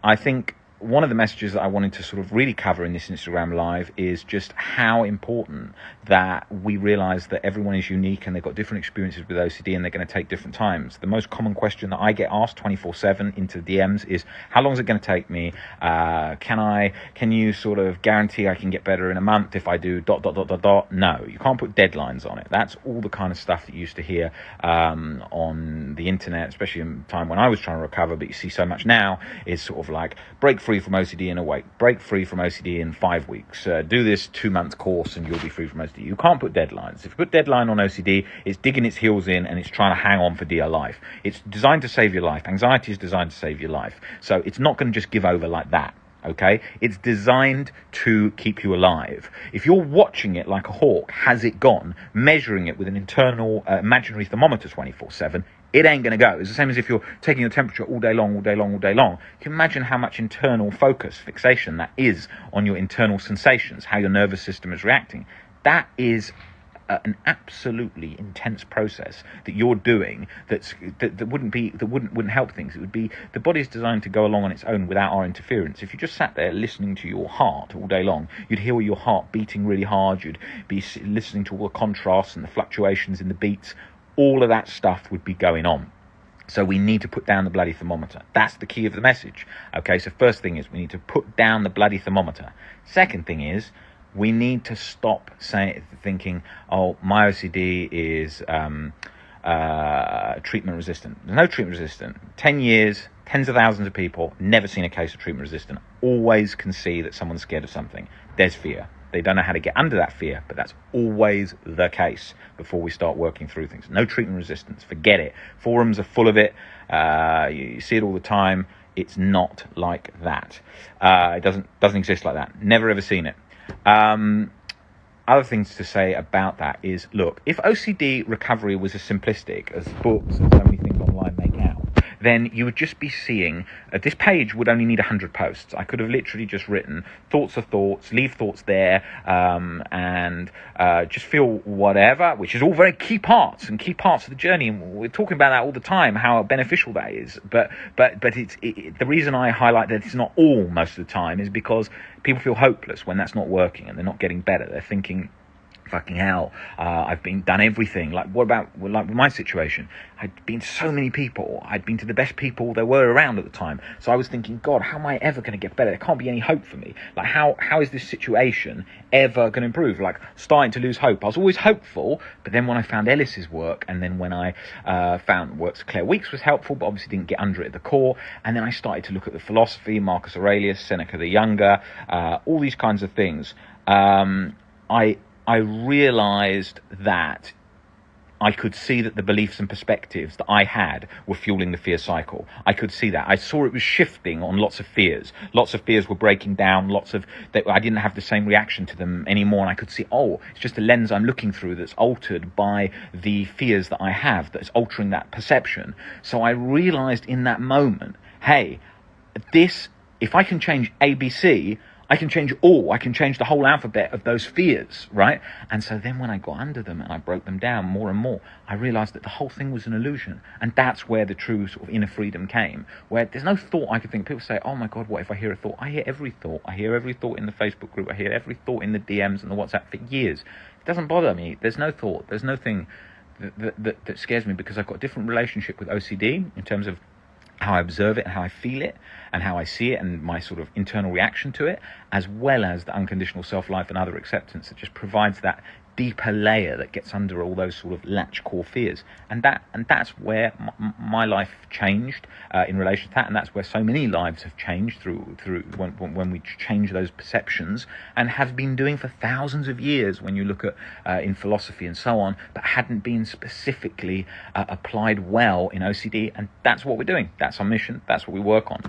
I think one of the messages that I wanted to sort of really cover in this Instagram live is just how important that we realize that everyone is unique and they've got different experiences with OCD and they're going to take different times. The most common question that I get asked 24/7 into DMs is, how long is it going to take me? Can you sort of guarantee I can get better in a month if I do ... No, you can't put deadlines on it. That's all the kind of stuff that you used to hear on the internet, especially in time when I was trying to recover, but you see so much now is sort of like, break free from OCD in a week, break free from OCD in 5 weeks, do this 2-month course and you'll be free from OCD. You can't put deadlines. If you put deadline on OCD, it's digging its heels in and it's trying to hang on for dear life. It's designed to save your life. Anxiety is designed to save your life. So it's not going to just give over like that. Okay, it's designed to keep you alive. If you're watching it like a hawk, has it gone, measuring it with an internal imaginary thermometer 24/7, it ain't going to go. It's the same as if you're taking your temperature all day long. You can imagine how much internal focus, fixation that is on your internal sensations, how your nervous system is reacting. That is an absolutely intense process that you're doing that wouldn't help things. It would be, the body's designed to go along on its own without our interference. If you just sat there listening to your heart all day long, you'd hear your heart beating really hard, you'd be listening to all the contrasts and the fluctuations in the beats. All of that stuff would be going on. So we need to put down the bloody thermometer. That's the key of the message. Okay, so first thing is we need to put down the bloody thermometer. Second thing is we need to stop thinking, oh, my OCD is treatment resistant. There's no treatment resistant. 10 years, tens of thousands of people, never seen a case of treatment resistant. Always can see that someone's scared of something. There's fear. They don't know how to get under that fear, but that's always the case before we start working through things. No treatment resistance, forget it. Forums are full of it. You see it all the time. It's not like that. It doesn't exist like that. Never ever seen it. Other things to say about that is, look, if OCD recovery was as simplistic as books and so many things online make out, then you would just be seeing, this page would only need 100 posts. I could have literally just written thoughts are thoughts, leave thoughts there, and just feel whatever, which is all very key parts of the journey. And we're talking about that all the time, how beneficial that is. But the reason I highlight that it's not all most of the time is because people feel hopeless when that's not working and they're not getting better. They're thinking, fucking hell, I've done everything. Like, what about, like, my situation? I'd been to so many people. I'd been to the best people there were around at the time. So I was thinking, God, how am I ever going to get better? There can't be any hope for me. Like, how is this situation ever going to improve? Like, starting to lose hope. I was always hopeful, but then when I found Ellis's work, and then when I found works of Claire Weeks was helpful, but obviously didn't get under it at the core, and then I started to look at the philosophy, Marcus Aurelius, Seneca the Younger, all these kinds of things. I realized that I could see that the beliefs and perspectives that I had were fueling the fear cycle. I could see that. I saw it was shifting on lots of fears. Lots of fears were breaking down. I didn't have the same reaction to them anymore. And I could see, oh, it's just a lens I'm looking through that's altered by the fears that I have, that's altering that perception. So I realized in that moment, hey, if I can change ABC, I can change the whole alphabet of those fears, right? And so then when I got under them and I broke them down more and more, I realized that the whole thing was an illusion. And that's where the true sort of inner freedom came, where there's no thought I could think. People say, oh my God, what if I hear a thought? I hear every thought. I hear every thought in the Facebook group. I hear every thought in the DMs and the WhatsApp for years. It doesn't bother me. There's no thought. There's no thing that scares me, because I've got a different relationship with OCD in terms of how I observe it and how I feel it and how I see it and my sort of internal reaction to it, as well as the unconditional self-life and other acceptance that just provides that deeper layer that gets under all those sort of latch core fears. And that's where my life changed in relation to that, and that's where so many lives have changed through when we change those perceptions, and have been doing for thousands of years when you look at in philosophy and so on, but hadn't been specifically applied well in OCD. And that's what we're doing. That's our mission. That's what we work on.